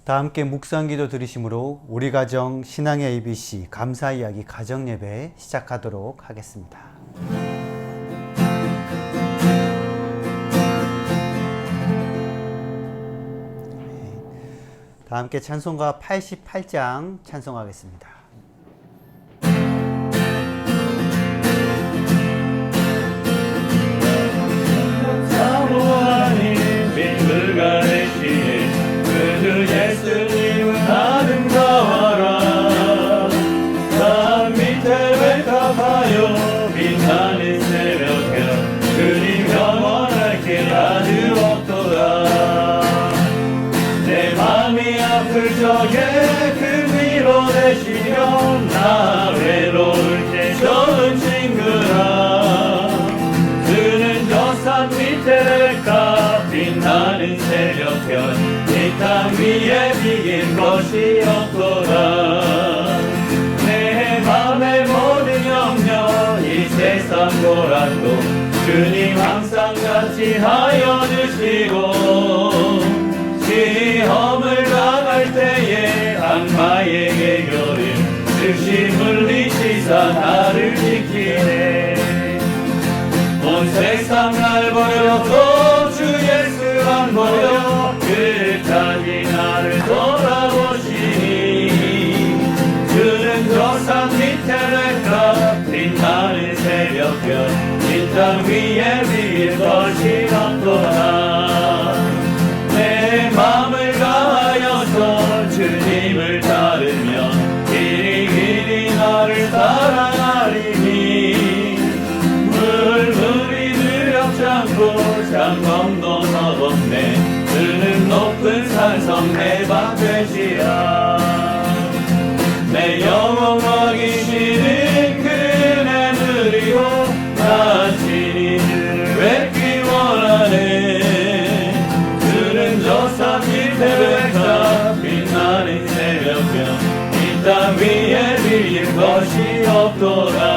다 함께 묵상기도 들으심으로 우리 가정 신앙의 ABC 감사 이야기 가정 예배 시작하도록 하겠습니다. 다 함께 찬송가 88장 찬송하겠습니다. 사모하니 민들가 되시니 그 예수님은 아름다워라. 산 밑에 백합하여 빛나는 새벽별 주님 영원할 길 아주 없도다. 내 맘이 아플 적에 그 위로 되시며 나 외로울 때 좋은 친구라. 그는 저 산 밑에 백합 빛나는 새벽별 이 땅 위에 비긴 것이 없도다. 내 맘의 모든 염려 이 세상 고난도 주님 항상 같이 하여 주시고 시험을 당할 때에 악마의 계교를 즉시 물리치사 나를 지키네. 온 세상 날 버려도 주 예수 안 버려 끝까지 나를 돌아보시니 주는 저 산 밑에 백합 빛나는 새벽별 이 땅 위에 비길 것이 없도다. 내 맘을 다하여서 주님을 따르며 길이 나를 따라가리니 물물이 두렵지 않고 장검도 넘었네. 그는 높은 산성 내 방 되시라. 내 영혼 먹이시는 그네 누리고 나 친히 주를 뵙기 원하네. 그는 저 산 밑에 백합 빛나는 새벽별 이 땅 위에 비길 것이 없도다.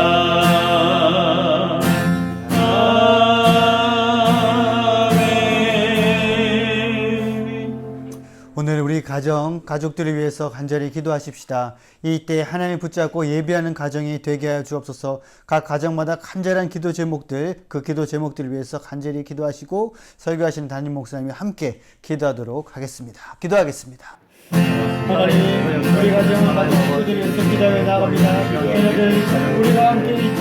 오늘 우리 가족들을 위해서 간절히 기도하십시다. 이때 하나님을 붙잡고 예배하는 가정이 되게 하여 주옵소서. 각 가정마다 간절한 기도 제목들, 그 기도 제목들을 위해서 간절히 기도하시고 설교하시는 담임 목사님이 함께 기도하도록 하겠습니다. 기도하겠습니다. 하나님, 우리 가정 가족들이 위해서 기도해 나갑니다. 얘네들 우리가 함께 있지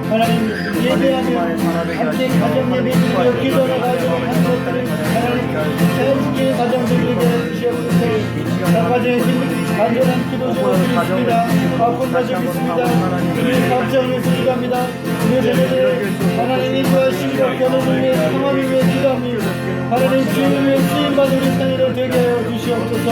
하나님 예배하며 함께 가정 예배 드리며 기도하러 가지고 하는 것들을 하나님 자연스럽게 가정들에게 주시옵소서. 각 가정에 간절한 기도 제목드리겠습니다. 바쁜 가정 있습니다. 우리 감정을 위해서 기도합니다. 우리 자녀들 하나님 인도하시며 결혼을 위해 평화를 위해 기도합니다. 하나님 주님을 위해 쓰임받은 우리 자녀들 되게 하여 주시옵소서.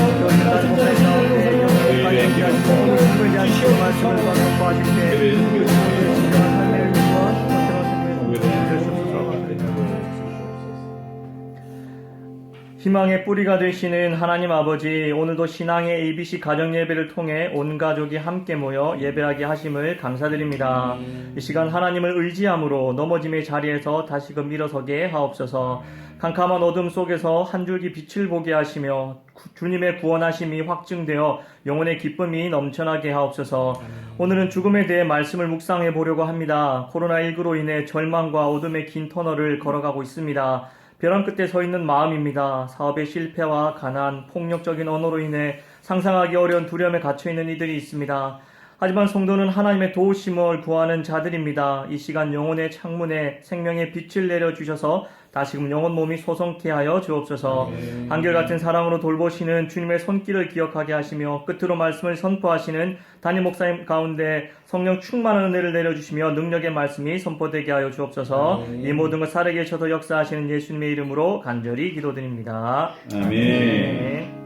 희망의 뿌리가 되시는 하나님 아버지, 오늘도 신앙의 ABC 가정 예배를 통해 온 가족이 함께 모여 예배하게 하심을 감사드립니다. 이 시간 하나님을 의지함으로 넘어짐의 자리에서 다시금 일어서게 하옵소서. 캄캄한 어둠 속에서 한 줄기 빛을 보게 하시며 주님의 구원하심이 확증되어 영혼의 기쁨이 넘쳐나게 하옵소서. 오늘은 죽음에 대해 말씀을 묵상해 보려고 합니다. 코로나19로 인해 절망과 어둠의 긴 터널을 걸어가고 있습니다. 벼랑 끝에 서 있는 마음입니다. 사업의 실패와 가난, 폭력적인 언어로 인해 상상하기 어려운 두려움에 갇혀있는 이들이 있습니다. 하지만 성도는 하나님의 도우심을 구하는 자들입니다. 이 시간 영혼의 창문에 생명의 빛을 내려주셔서 다시금 영혼 몸이 소성케 하여 주옵소서. 한결같은 사랑으로 돌보시는 주님의 손길을 기억하게 하시며 끝으로 말씀을 선포하시는 담임 목사님 가운데 성령 충만한 은혜를 내려주시며 능력의 말씀이 선포되게 하여 주옵소서. 이 모든 것 살아계셔서 역사하시는 예수님의 이름으로 간절히 기도드립니다. 아멘.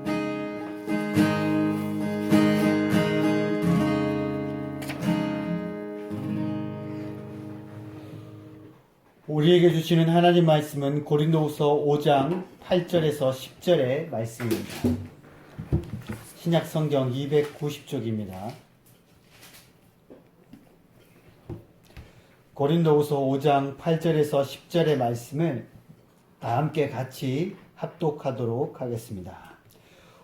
우리에게 주시는 하나님 말씀은 고린도후서 5장 8절에서 10절의 말씀입니다. 신약 성경 290쪽입니다. 고린도후서 5장 8절에서 10절의 말씀을 다 함께 같이 합독하도록 하겠습니다.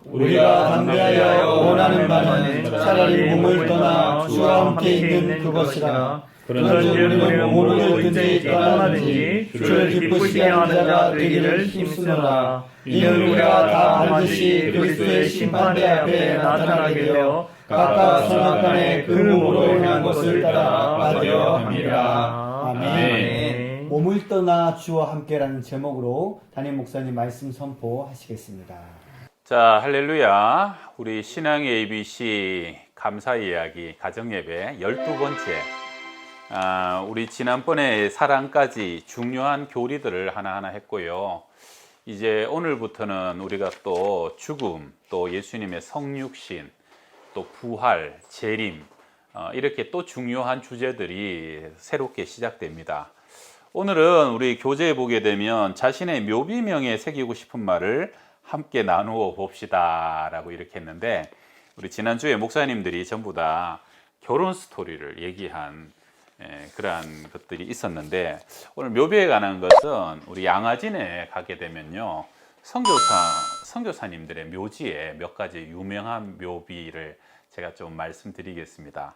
우리가 담대하여 원하는 바는 차라리 몸을 떠나 주와 함께 있는 그것이라. 그런즉 우리는 몸으로 있든지 떠나든지 주를 기쁘시게 하는 자 되기를 힘쓰노라. 이는 우리가 다 반드시 그리스도의 심판대 앞에 나타나게 되어 각각 선악간에 그 몸으로 행한 것을 따라 받으려 함이라. 아멘. 몸을 떠나 주와 함께라는 제목으로 담임 목사님 말씀 선포하시겠습니다. 자, 할렐루야. 우리 신앙의 ABC 감사 이야기 가정예배 12번째. 우리 지난번에 사랑까지 중요한 교리들을 하나하나 했고요. 이제 오늘부터는 우리가 또 죽음, 또 예수님의 성육신, 또 부활, 재림, 이렇게 또 중요한 주제들이 새롭게 시작됩니다. 오늘은 우리 교재에 보게 되면 자신의 묘비명에 새기고 싶은 말을 함께 나누어 봅시다 라고 이렇게 했는데, 우리 지난주에 목사님들이 전부 다 결혼 스토리를 얘기한 그러한 것들이 있었는데, 오늘 묘비에 관한 것은 우리 양화진에 가게 되면요, 선교사님들의 묘지에 몇 가지 유명한 묘비를 제가 좀 말씀드리겠습니다.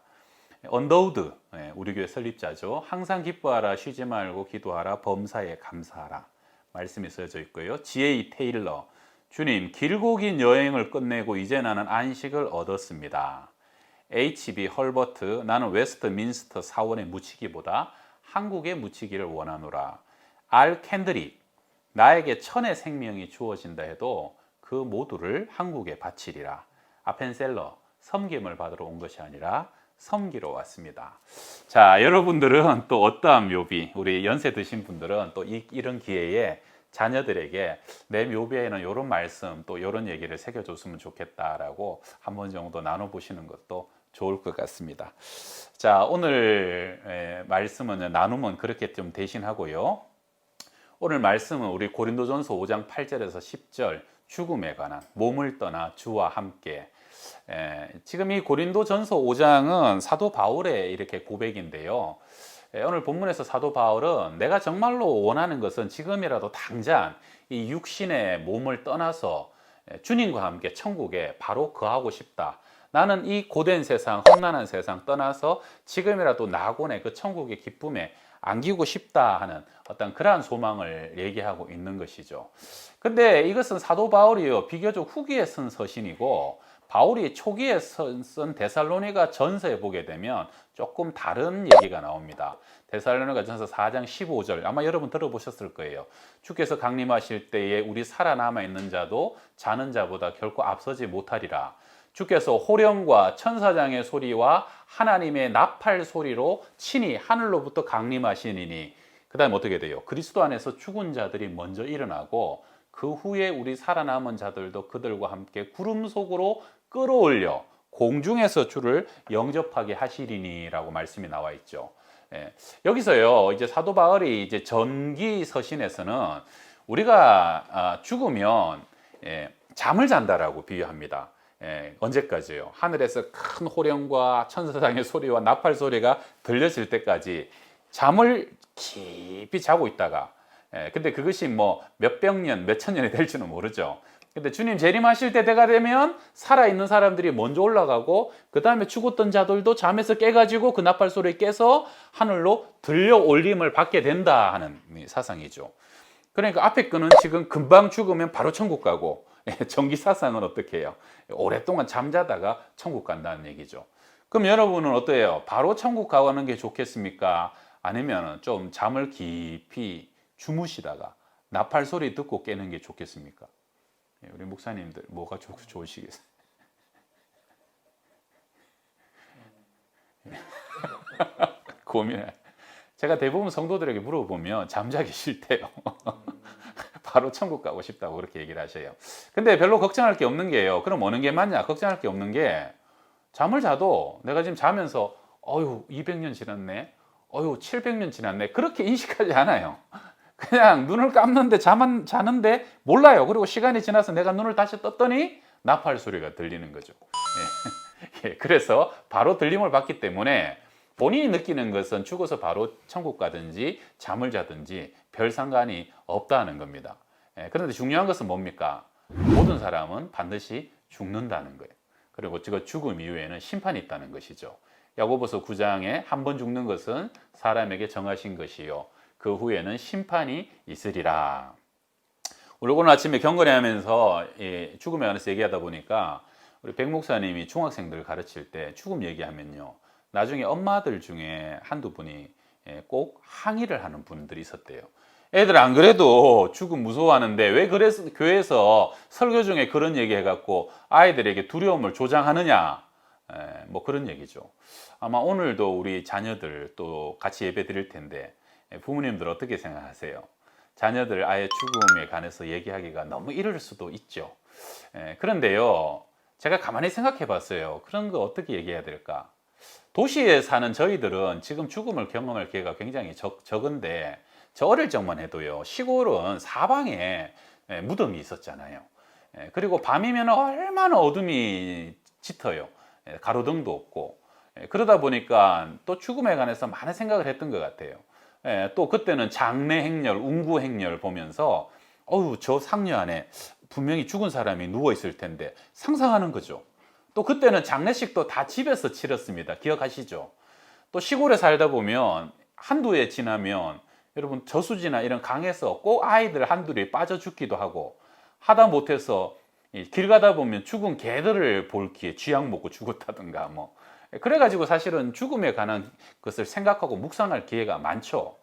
언더우드, 우리 교회 설립자죠. 항상 기뻐하라, 쉬지 말고 기도하라, 범사에 감사하라 말씀이 써져 있고요. G.A. 테일러, 주님 길고 긴 여행을 끝내고 이제 나는 안식을 얻었습니다. H.B. 헐버트, 나는 웨스트민스터 사원에 묻히기보다 한국에 묻히기를 원하노라. R. 캔드릭, 나에게 천의 생명이 주어진다 해도 그 모두를 한국에 바치리라. 아펜셀러, 섬김을 받으러 온 것이 아니라 섬기러 왔습니다. 자, 여러분들은 또 어떠한 묘비, 우리 연세 드신 분들은 또 이런 기회에 자녀들에게 내 묘비에는 이런 말씀, 또 이런 얘기를 새겨줬으면 좋겠다라고 한 번 정도 나눠보시는 것도 좋을 것 같습니다. 자, 오늘 말씀은 나눔은 그렇게 좀 대신하고요. 오늘 말씀은 우리 고린도전서 5장 8절에서 10절, 죽음에 관한, 몸을 떠나 주와 함께. 지금 이 고린도전서 5장은 사도 바울의 이렇게 고백인데요. 오늘 본문에서 사도 바울은 내가 정말로 원하는 것은 지금이라도 당장 이 육신의 몸을 떠나서 주님과 함께 천국에 바로 거하고 싶다. 나는 이 고된 세상, 험난한 세상 떠나서 지금이라도 낙원의 그 천국의 기쁨에 안기고 싶다 하는 어떤 그러한 소망을 얘기하고 있는 것이죠. 근데 이것은 사도 바울이요, 비교적 후기에 쓴 서신이고, 바울이 초기에 쓴 데살로니가 전서에 보게 되면 조금 다른 얘기가 나옵니다. 데살로니가 전서 4장 15절, 아마 여러분 들어보셨을 거예요. 주께서 강림하실 때에 우리 살아남아 있는 자도 자는 자보다 결코 앞서지 못하리라. 주께서 호령과 천사장의 소리와 하나님의 나팔 소리로 친히 하늘로부터 강림하시니니, 그 다음에 어떻게 돼요? 그리스도 안에서 죽은 자들이 먼저 일어나고 그 후에 우리 살아남은 자들도 그들과 함께 구름 속으로 끌어올려 공중에서 주를 영접하게 하시리니 라고 말씀이 나와 있죠. 여기서요, 이제 사도 바울이 이제 전기 서신에서는 우리가 죽으면 잠을 잔다라고 비유합니다. 언제까지요? 하늘에서 큰 호령과 천사장의 소리와 나팔 소리가 들려질 때까지 잠을 깊이 자고 있다가, 근데 그것이 뭐 몇백 년, 몇천 년이 될지는 모르죠. 근데 주님 재림하실 때가 되면 살아있는 사람들이 먼저 올라가고, 그 다음에 죽었던 자들도 잠에서 깨가지고 그 나팔 소리에 깨서 하늘로 들려 올림을 받게 된다 하는 사상이죠. 그러니까 앞에 거는 지금 금방 죽으면 바로 천국 가고, 전기 사상은 어떻게 해요? 오랫동안 잠자다가 천국 간다는 얘기죠. 그럼 여러분은 어때요? 바로 천국 가는 게 좋겠습니까? 아니면 좀 잠을 깊이 주무시다가 나팔 소리 듣고 깨는 게 좋겠습니까? 우리 목사님들 뭐가 좋으시겠어요? 고민해. 제가 대부분 성도들에게 물어보면 잠자기 싫대요. 바로 천국 가고 싶다고 그렇게 얘기를 하셔요. 근데 별로 걱정할 게 없는 게요. 그럼 어느 게 맞냐? 걱정할 게 없는 게, 잠을 자도 내가 지금 자면서 200년 지났네, 700년 지났네, 그렇게 인식하지 않아요. 그냥 눈을 감는데 자는데 몰라요. 그리고 시간이 지나서 내가 눈을 다시 떴더니 나팔 소리가 들리는 거죠. 그래서 바로 들림을 받기 때문에 본인이 느끼는 것은 죽어서 바로 천국 가든지 잠을 자든지 별 상관이 없다는 겁니다. 그런데 중요한 것은 뭡니까? 모든 사람은 반드시 죽는다는 거예요. 그리고 그 죽음 이후에는 심판이 있다는 것이죠. 야고보서 9장에 한 번 죽는 것은 사람에게 정하신 것이요 그 후에는 심판이 있으리라. 우리 오늘 아침에 경건회 하면서 죽음에 관해서 얘기하다 보니까 우리 백 목사님이 중학생들 가르칠 때 죽음 얘기하면요, 나중에 엄마들 중에 한두 분이 꼭 항의를 하는 분들이 있었대요. 애들 안 그래도 죽음 무서워하는데 왜 그래서 교회에서 설교 중에 그런 얘기 해갖고 아이들에게 두려움을 조장하느냐, 뭐 그런 얘기죠. 아마 오늘도 우리 자녀들 또 같이 예배 드릴 텐데 부모님들 어떻게 생각하세요? 자녀들 아예 죽음에 관해서 얘기하기가 너무 이를 수도 있죠. 그런데요, 제가 가만히 생각해 봤어요. 그런 거 어떻게 얘기해야 될까? 도시에 사는 저희들은 지금 죽음을 경험할 기회가 굉장히 적은데, 저 어릴 적만 해도요, 시골은 사방에 무덤이 있었잖아요. 그리고 밤이면 얼마나 어둠이 짙어요. 가로등도 없고. 그러다 보니까 또 죽음에 관해서 많은 생각을 했던 것 같아요. 또 그때는 장례 행렬, 운구 행렬 보면서 어우, 저 상류 안에 분명히 죽은 사람이 누워 있을 텐데 상상하는 거죠. 또 그때는 장례식도 다 집에서 치렀습니다. 기억하시죠? 또 시골에 살다 보면 한두 해 지나면 여러분 저수지나 이런 강에서 꼭 아이들 한둘이 빠져 죽기도 하고, 하다 못해서 길 가다 보면 죽은 개들을 볼 기회 쥐약 먹고 죽었다든가 뭐, 그래가지고 사실은 죽음에 관한 것을 생각하고 묵상할 기회가 많죠.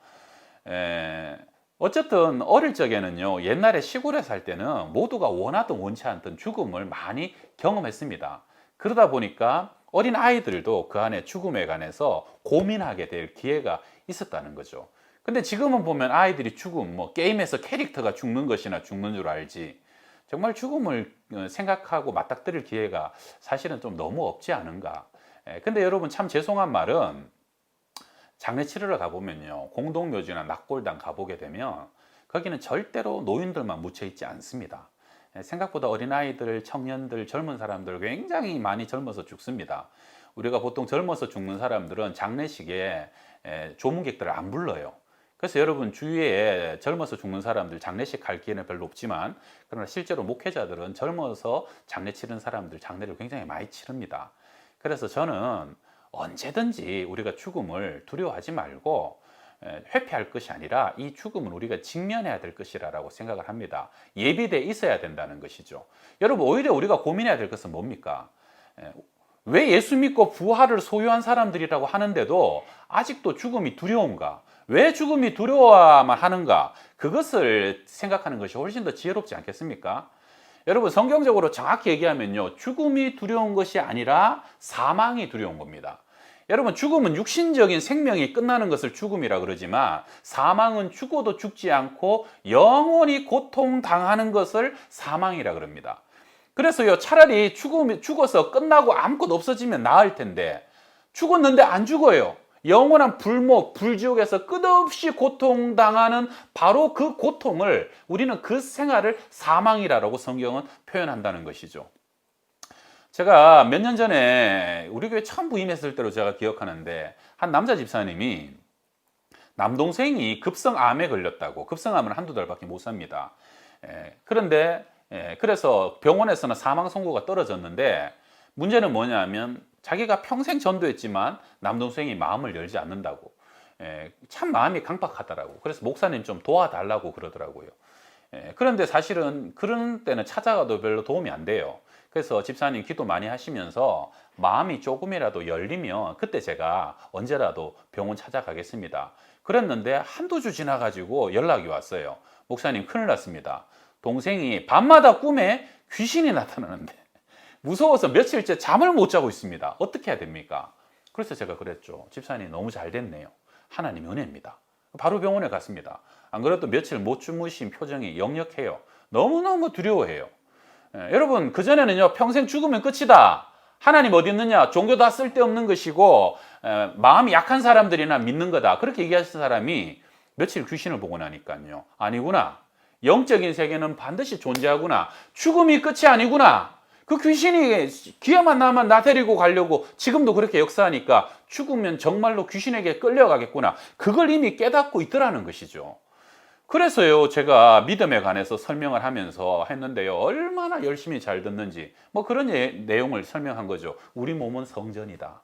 어쨌든 어릴 적에는요, 옛날에 시골에 살 때는 모두가 원하든 원치 않든 죽음을 많이 경험했습니다. 그러다 보니까 어린 아이들도 그 안에 죽음에 관해서 고민하게 될 기회가 있었다는 거죠. 근데 지금은 보면 아이들이 죽음, 뭐 게임에서 캐릭터가 죽는 것이나 죽는 줄 알지, 정말 죽음을 생각하고 맞닥뜨릴 기회가 사실은 좀 너무 없지 않은가. 근데 여러분 참 죄송한 말은, 장례 치르러 가보면요, 공동묘지나 낙골당 가보게 되면 거기는 절대로 노인들만 묻혀 있지 않습니다. 생각보다 어린아이들, 청년들, 젊은 사람들 굉장히 많이 젊어서 죽습니다. 우리가 보통 젊어서 죽는 사람들은 장례식에 조문객들을 안 불러요. 그래서 여러분 주위에 젊어서 죽는 사람들 장례식 갈 기회는 별로 없지만, 그러나 실제로 목회자들은 젊어서 장례 치른 사람들 장례를 굉장히 많이 치릅니다. 그래서 저는 언제든지 우리가 죽음을 두려워하지 말고 회피할 것이 아니라 이 죽음은 우리가 직면해야 될 것이라고 생각을 합니다. 예비돼 있어야 된다는 것이죠. 여러분 오히려 우리가 고민해야 될 것은 뭡니까? 왜 예수 믿고 부활을 소유한 사람들이라고 하는데도 아직도 죽음이 두려운가? 왜 죽음이 두려워야만 하는가? 그것을 생각하는 것이 훨씬 더 지혜롭지 않겠습니까? 여러분 성경적으로 정확히 얘기하면요, 죽음이 두려운 것이 아니라 사망이 두려운 겁니다. 여러분 죽음은 육신적인 생명이 끝나는 것을 죽음이라 그러지만, 사망은 죽어도 죽지 않고 영원히 고통당하는 것을 사망이라 그럽니다. 그래서요, 차라리 죽어서 끝나고 아무것도 없어지면 나을 텐데, 죽었는데 안 죽어요. 영원한 불목, 불지옥에서 끝없이 고통당하는 바로 그 고통을, 우리는 그 생활을 사망이라고 성경은 표현한다는 것이죠. 제가 몇 년 전에 우리 교회 처음 부임했을 때로 제가 기억하는데, 한 남자 집사님이 남동생이 급성암에 걸렸다고. 급성암은 한두 달밖에 못 삽니다. 그런데 그래서 병원에서는 사망 선고가 떨어졌는데, 문제는 뭐냐면 자기가 평생 전도했지만 남동생이 마음을 열지 않는다고. 참 마음이 강박하더라고. 그래서 목사님 좀 도와달라고 그러더라고요. 그런데 사실은 그런 때는 찾아가도 별로 도움이 안 돼요. 그래서 집사님 기도 많이 하시면서 마음이 조금이라도 열리면 그때 제가 언제라도 병원 찾아가겠습니다. 그랬는데 한두 주 지나가지고 연락이 왔어요. 목사님 큰일 났습니다. 동생이 밤마다 꿈에 귀신이 나타나는데 무서워서 며칠째 잠을 못 자고 있습니다. 어떻게 해야 됩니까? 그래서 제가 그랬죠. 집사님 너무 잘 됐네요. 하나님 은혜입니다. 바로 병원에 갔습니다. 안 그래도 며칠 못 주무신 표정이 역력해요. 너무너무 두려워해요. 여러분 그전에는요, 평생 죽으면 끝이다, 하나님 어디 있느냐, 종교 다 쓸데없는 것이고 마음이 약한 사람들이나 믿는 거다, 그렇게 얘기하신 사람이 며칠 귀신을 보고 나니까요, 아니구나, 영적인 세계는 반드시 존재하구나, 죽음이 끝이 아니구나, 그 귀신이 기회만 나면 나 데리고 가려고 지금도 그렇게 역사하니까 죽으면 정말로 귀신에게 끌려가겠구나, 그걸 이미 깨닫고 있더라는 것이죠. 그래서요, 제가 믿음에 관해서 설명을 하면서 했는데요, 얼마나 열심히 잘 듣는지, 뭐 그런 내용을 설명한 거죠. 우리 몸은 성전이다.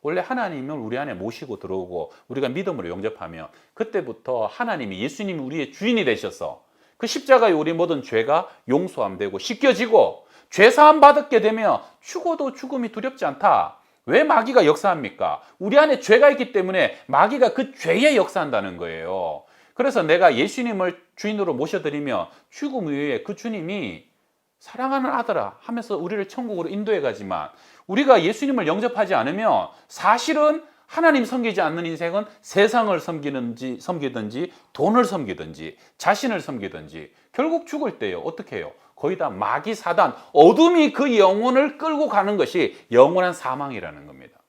원래 하나님을 우리 안에 모시고 들어오고 우리가 믿음으로 영접하면 그때부터 하나님이, 예수님이 우리의 주인이 되셔서 그 십자가에 우리 모든 죄가 용서함 되고 씻겨지고 죄사함 받게 되면 죽어도 죽음이 두렵지 않다. 왜 마귀가 역사합니까? 우리 안에 죄가 있기 때문에 마귀가 그 죄에 역사한다는 거예요. 그래서 내가 예수님을 주인으로 모셔드리면 죽음 이후에 그 주님이 사랑하는 아들아 하면서 우리를 천국으로 인도해 가지만, 우리가 예수님을 영접하지 않으면 사실은 하나님 섬기지 않는 인생은 세상을 섬기든지 돈을 섬기든지 자신을 섬기든지 결국 죽을 때요, 어떻게 해요? 거의 다 마귀 사단, 어둠이 그 영혼을 끌고 가는 것이 영원한 사망이라는 겁니다.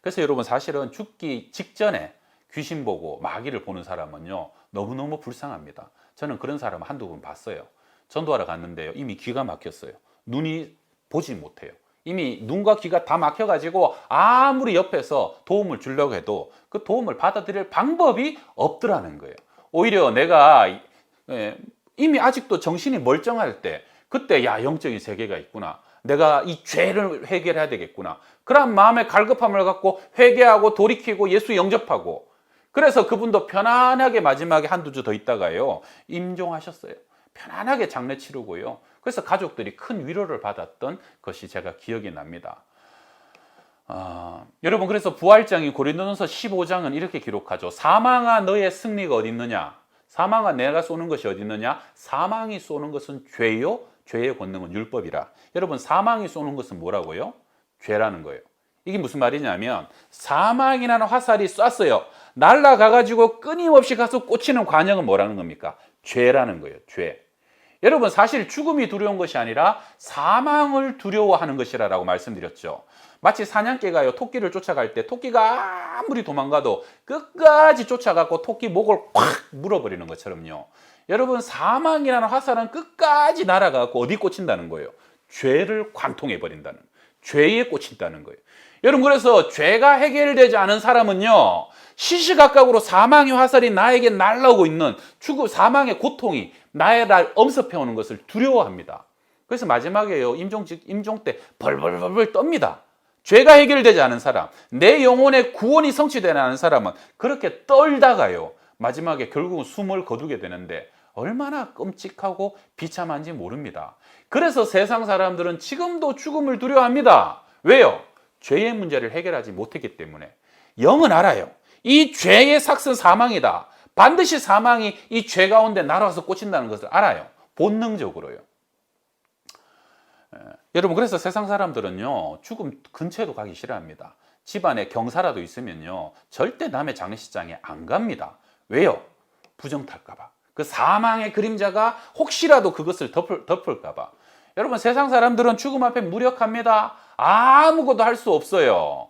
그래서 여러분, 사실은 죽기 직전에 귀신 보고 마귀를 보는 사람은요, 너무너무 불쌍합니다. 저는 그런 사람 한두 번 봤어요. 전도하러 갔는데요, 이미 귀가 막혔어요. 눈이 보지 못해요. 이미 눈과 귀가 다 막혀가지고 아무리 옆에서 도움을 주려고 해도 그 도움을 받아들일 방법이 없더라는 거예요. 오히려 내가 이미 아직도 정신이 멀쩡할 때, 그때 야, 영적인 세계가 있구나, 내가 이 죄를 해결해야 되겠구나, 그런 마음의 갈급함을 갖고 회개하고 돌이키고 예수 영접하고, 그래서 그분도 편안하게 마지막에 한두 주 더 있다가요, 임종하셨어요. 편안하게 장례 치르고요. 그래서 가족들이 큰 위로를 받았던 것이 제가 기억이 납니다. 여러분, 그래서 부활장인 고린도전서 15장은 이렇게 기록하죠. 사망아, 너의 승리가 어디 있느냐? 사망아, 내가 쏘는 것이 어디 있느냐? 사망이 쏘는 것은 죄요, 죄의 권능은 율법이라. 여러분, 사망이 쏘는 것은 뭐라고요? 죄라는 거예요. 이게 무슨 말이냐면, 사망이라는 화살이 쐈어요. 날아가가지고 끊임없이 가서 꽂히는 관역은 뭐라는 겁니까? 죄라는 거예요. 죄. 여러분, 사실 죽음이 두려운 것이 아니라 사망을 두려워하는 것이라고 말씀드렸죠. 마치 사냥개가요, 토끼를 쫓아갈 때 토끼가 아무리 도망가도 끝까지 쫓아가고 토끼 목을 콱 물어버리는 것처럼요, 여러분, 사망이라는 화살은 끝까지 날아가고 어디 꽂힌다는 거예요? 죄를 관통해버린다는, 죄에 꽂힌다는 거예요. 여러분, 그래서 죄가 해결되지 않은 사람은요, 시시각각으로 사망의 화살이 나에게 날라오고 있는 죽음, 사망의 고통이 나의 날 엄습해오는 것을 두려워합니다. 그래서 마지막에요, 임종 때 벌벌벌벌 떱니다. 죄가 해결되지 않은 사람, 내 영혼의 구원이 성취되지 않은 사람은 그렇게 떨다가요, 마지막에 결국은 숨을 거두게 되는데 얼마나 끔찍하고 비참한지 모릅니다. 그래서 세상 사람들은 지금도 죽음을 두려워합니다. 왜요? 죄의 문제를 해결하지 못했기 때문에. 영은 알아요. 이 죄의 삭은 사망이다. 반드시 사망이 이 죄 가운데 날아와서 꽂힌다는 것을 알아요. 본능적으로요. 여러분, 그래서 세상 사람들은요, 죽음 근처에도 가기 싫어합니다. 집안에 경사라도 있으면요, 절대 남의 장례식장에 안 갑니다. 왜요? 부정탈까봐. 그 사망의 그림자가 혹시라도 그것을 덮을까봐. 여러분, 세상 사람들은 죽음 앞에 무력합니다. 아무것도 할 수 없어요.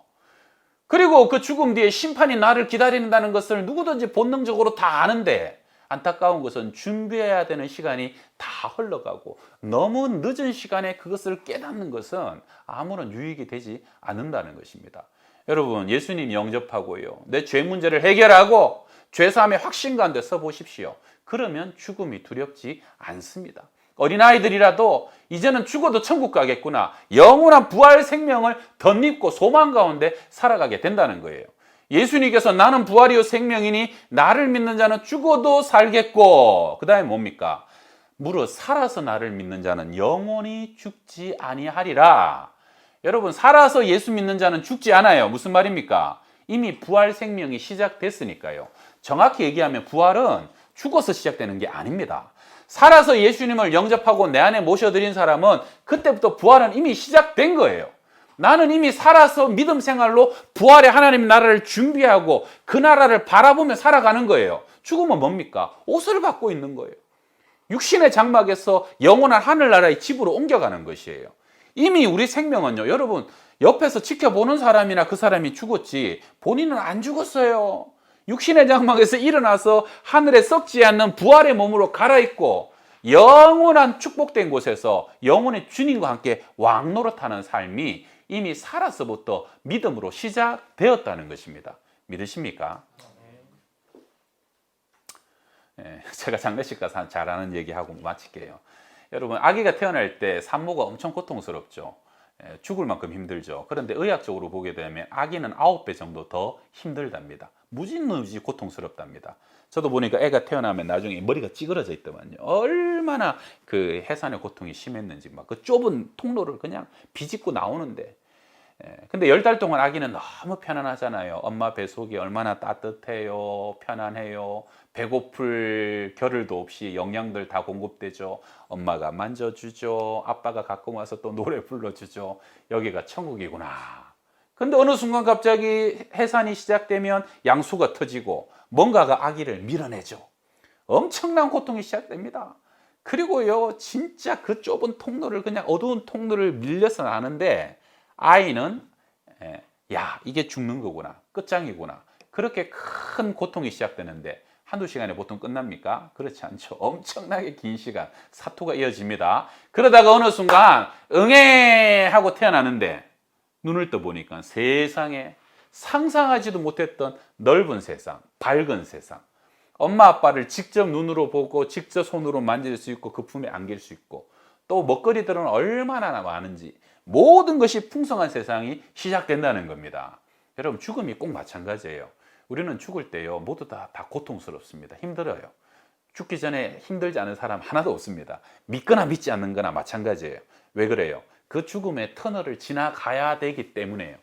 그리고 그 죽음 뒤에 심판이 나를 기다린다는 것을 누구든지 본능적으로 다 아는데, 안타까운 것은 준비해야 되는 시간이 다 흘러가고 너무 늦은 시간에 그것을 깨닫는 것은 아무런 유익이 되지 않는다는 것입니다. 여러분, 예수님 영접하고요, 내 죄 문제를 해결하고 죄사함의 확신 가운데 서보십시오. 그러면 죽음이 두렵지 않습니다. 어린아이들이라도 이제는 죽어도 천국 가겠구나, 영원한 부활 생명을 덧입고 소망 가운데 살아가게 된다는 거예요. 예수님께서 나는 부활이요 생명이니 나를 믿는 자는 죽어도 살겠고, 그 다음에 뭡니까? 무릇 살아서 나를 믿는 자는 영원히 죽지 아니하리라. 여러분, 살아서 예수 믿는 자는 죽지 않아요. 무슨 말입니까? 이미 부활 생명이 시작됐으니까요. 정확히 얘기하면 부활은 죽어서 시작되는 게 아닙니다. 살아서 예수님을 영접하고 내 안에 모셔드린 사람은 그때부터 부활은 이미 시작된 거예요. 나는 이미 살아서 믿음 생활로 부활의 하나님 나라를 준비하고 그 나라를 바라보며 살아가는 거예요. 죽으면 뭡니까? 옷을 받고 있는 거예요. 육신의 장막에서 영원한 하늘나라의 집으로 옮겨가는 것이에요. 이미 우리 생명은요, 여러분, 옆에서 지켜보는 사람이나 그 사람이 죽었지 본인은 안 죽었어요. 육신의 장막에서 일어나서 하늘에 썩지 않는 부활의 몸으로 갈아입고 영원한 축복된 곳에서 영원의 주님과 함께 왕노릇하는 삶이 이미 살아서부터 믿음으로 시작되었다는 것입니다. 믿으십니까? 제가 장례식 가서 잘 아는 얘기하고 마칠게요. 여러분, 아기가 태어날 때 산모가 엄청 고통스럽죠. 죽을 만큼 힘들죠. 그런데 의학적으로 보게 되면 아기는 9배 정도 더 힘들답니다. 무지무지 고통스럽답니다. 저도 보니까 애가 태어나면 나중에 머리가 찌그러져 있더만요. 얼마나 그 해산의 고통이 심했는지, 막 그 좁은 통로를 그냥 비집고 나오는데. 근데 10달 동안 아기는 너무 편안하잖아요. 엄마 뱃속이 얼마나 따뜻해요, 편안해요. 배고플 겨를도 없이 영양들 다 공급되죠. 엄마가 만져주죠. 아빠가 가끔 와서 또 노래 불러주죠. 여기가 천국이구나. 근데 어느 순간 갑자기 해산이 시작되면 양수가 터지고 뭔가가 아기를 밀어내죠. 엄청난 고통이 시작됩니다. 그리고요, 진짜 그 좁은 통로를, 그냥 어두운 통로를 밀려서 나는데 아이는 야, 이게 죽는 거구나, 끝장이구나, 그렇게 큰 고통이 시작되는데 한두 시간에 보통 끝납니까? 그렇지 않죠. 엄청나게 긴 시간 사투가 이어집니다. 그러다가 어느 순간 응애 하고 태어나는데 눈을 떠보니까 세상에 상상하지도 못했던 넓은 세상, 밝은 세상, 엄마 아빠를 직접 눈으로 보고 직접 손으로 만질 수 있고 그 품에 안길 수 있고, 또 먹거리들은 얼마나 많은지, 모든 것이 풍성한 세상이 시작된다는 겁니다. 여러분, 죽음이 꼭 마찬가지예요. 우리는 죽을 때요, 모두 다 고통스럽습니다. 힘들어요. 죽기 전에 힘들지 않은 사람 하나도 없습니다. 믿거나 믿지 않는 거나 마찬가지예요. 왜 그래요? 그 죽음의 터널을 지나가야 되기 때문에요.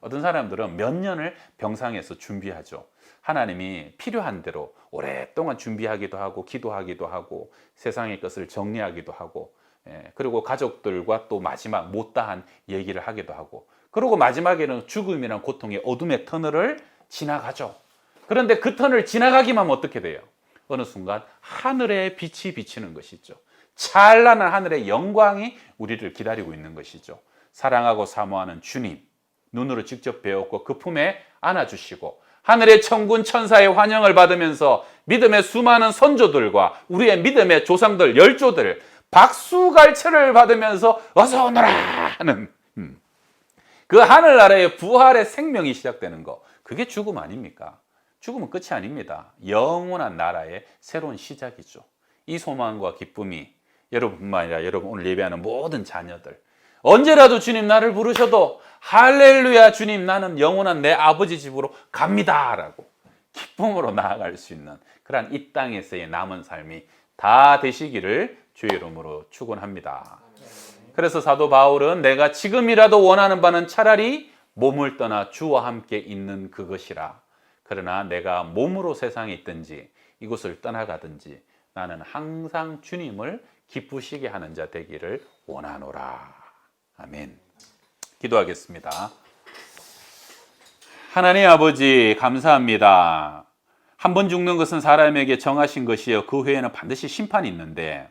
어떤 사람들은 몇 년을 병상에서 준비하죠. 하나님이 필요한 대로 오랫동안 준비하기도 하고 기도하기도 하고 세상의 것을 정리하기도 하고, 그리고 가족들과 또 마지막 못다한 얘기를 하기도 하고, 그리고 마지막에는 죽음이란 고통의 어둠의 터널을 지나가죠. 그런데 그 터널을 지나가기만 하면 어떻게 돼요? 어느 순간 하늘의 빛이 비치는 것이죠. 찬란한 하늘의 영광이 우리를 기다리고 있는 것이죠. 사랑하고 사모하는 주님, 눈으로 직접 배웠고 그 품에 안아주시고 하늘의 천군 천사의 환영을 받으면서 믿음의 수많은 선조들과 우리의 믿음의 조상들 열조들 박수갈채를 받으면서 어서 오너라 하는 그 하늘나라의 부활의 생명이 시작되는 거, 그게 죽음 아닙니까? 죽음은 끝이 아닙니다. 영원한 나라의 새로운 시작이죠. 이 소망과 기쁨이 여러분뿐만 아니라 여러분 오늘 예배하는 모든 자녀들, 언제라도 주님 나를 부르셔도 할렐루야 주님 나는 영원한 내 아버지 집으로 갑니다 라고 기쁨으로 나아갈 수 있는 그러한 이 땅에서의 남은 삶이 다 되시기를 주의 이름으로 축원합니다. 그래서 사도 바울은 내가 지금이라도 원하는 바는 차라리 몸을 떠나 주와 함께 있는 그것이라. 그러나 내가 몸으로 세상에 있든지 이곳을 떠나가든지 나는 항상 주님을 기쁘시게 하는 자 되기를 원하노라. 아멘. 기도하겠습니다. 하나님 아버지 감사합니다. 한 번 죽는 것은 사람에게 정하신 것이요 그 후에는 반드시 심판이 있는데,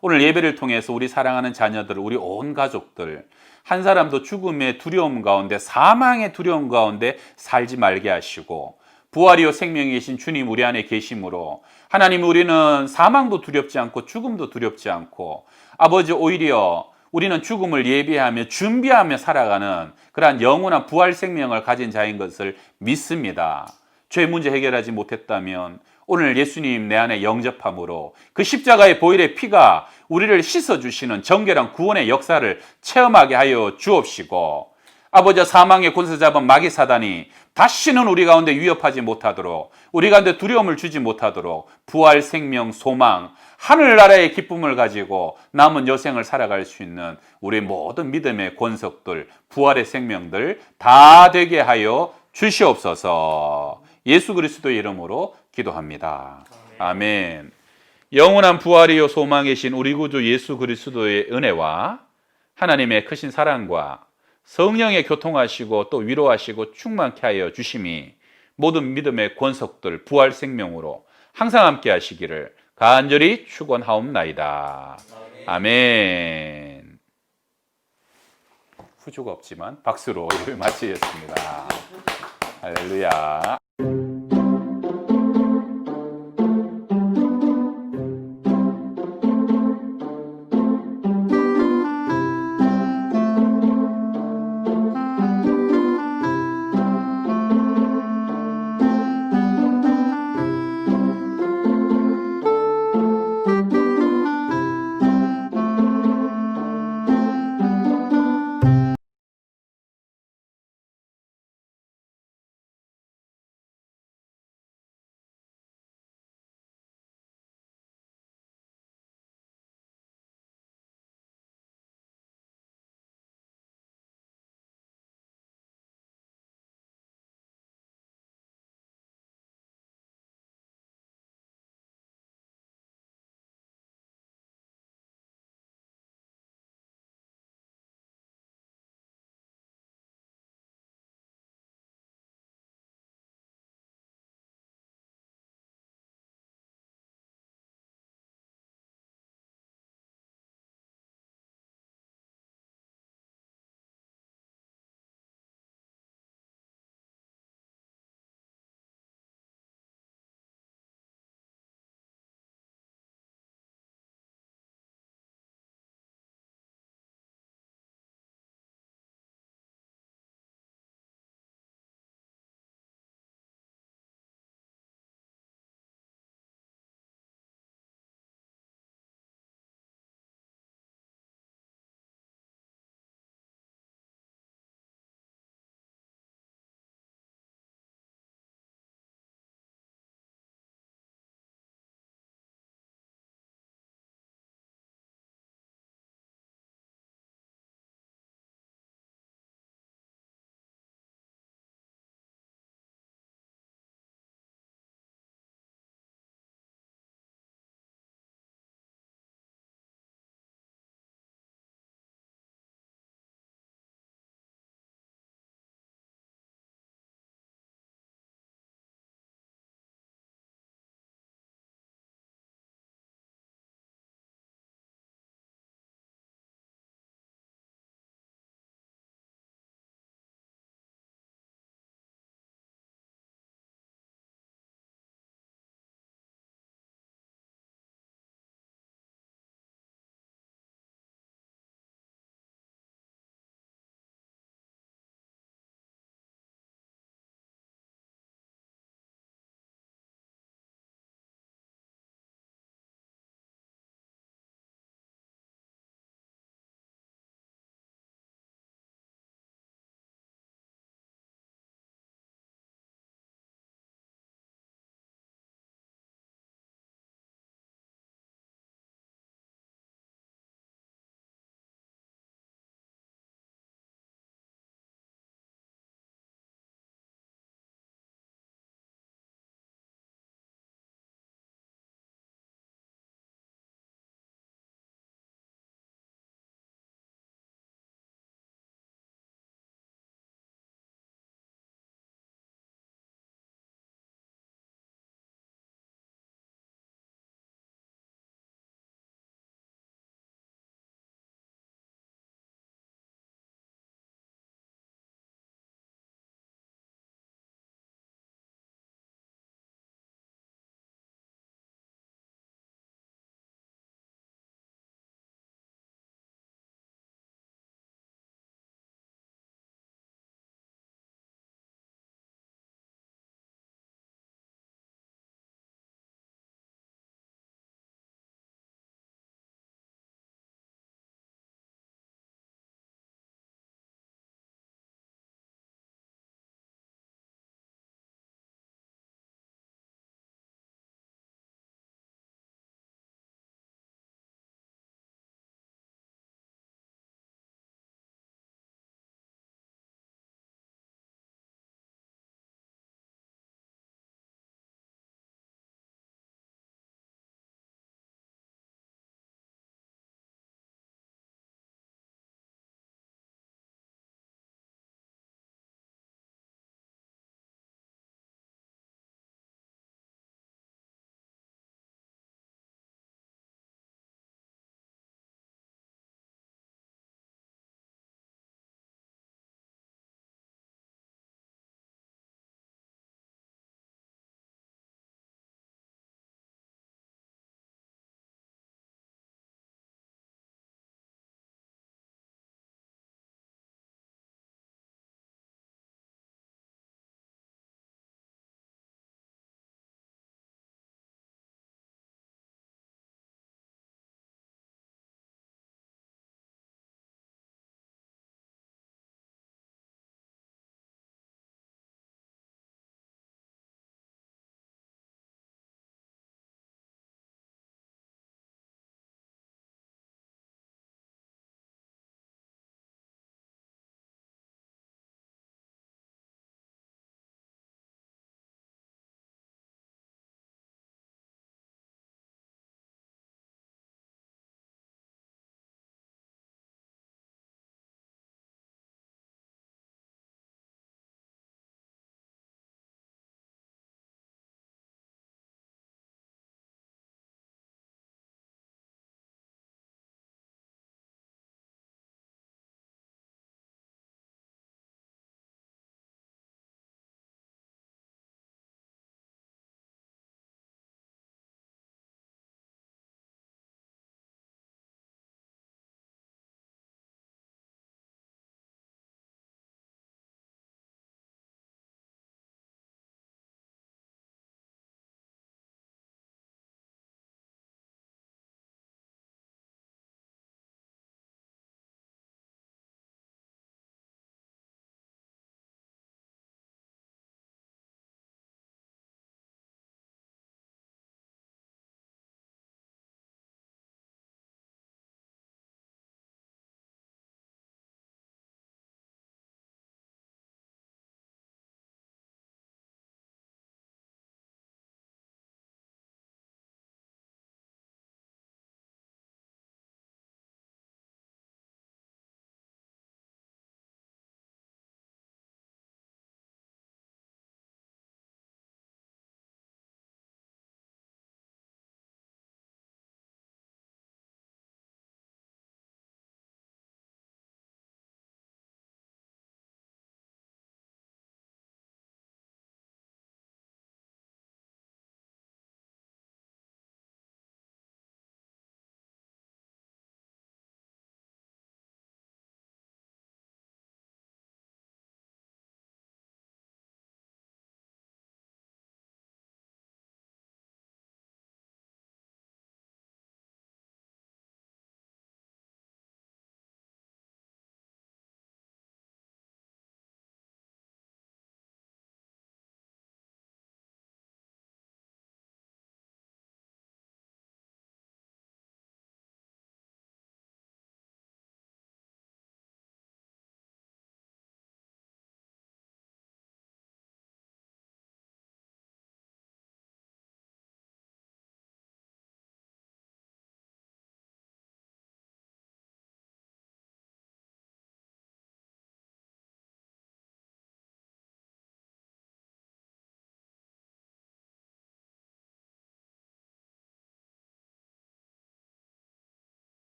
오늘 예배를 통해서 우리 사랑하는 자녀들, 우리 온 가족들 한 사람도 죽음의 두려움 가운데, 사망의 두려움 가운데 살지 말게 하시고 부활이요 생명이신 주님 우리 안에 계심으로 하나님, 우리는 사망도 두렵지 않고 죽음도 두렵지 않고 아버지, 오히려 우리는 죽음을 예비하며 준비하며 살아가는 그러한 영원한 부활 생명을 가진 자인 것을 믿습니다. 죄 문제 해결하지 못했다면 오늘 예수님 내 안에 영접함으로 그 십자가의 보혈의 피가 우리를 씻어주시는 정결한 구원의 역사를 체험하게 하여 주옵시고, 아버지, 사망의 권세 잡은 마귀 사단이 다시는 우리 가운데 위협하지 못하도록, 우리 가운데 두려움을 주지 못하도록 부활 생명 소망, 하늘나라의 기쁨을 가지고 남은 여생을 살아갈 수 있는 우리 모든 믿음의 권석들, 부활의 생명들 다 되게 하여 주시옵소서. 예수 그리스도의 이름으로 기도합니다. 아멘. 영원한 부활이요 소망이신 우리 구주 예수 그리스도의 은혜와 하나님의 크신 사랑과 성령의 교통하시고 또 위로하시고 충만케 하여 주심이 모든 믿음의 권석들 부활 생명으로 항상 함께 하시기를 간절히 축원하옵나이다. 아멘. 후주가 없지만 박수로 예배 마치겠습니다. 할렐루야.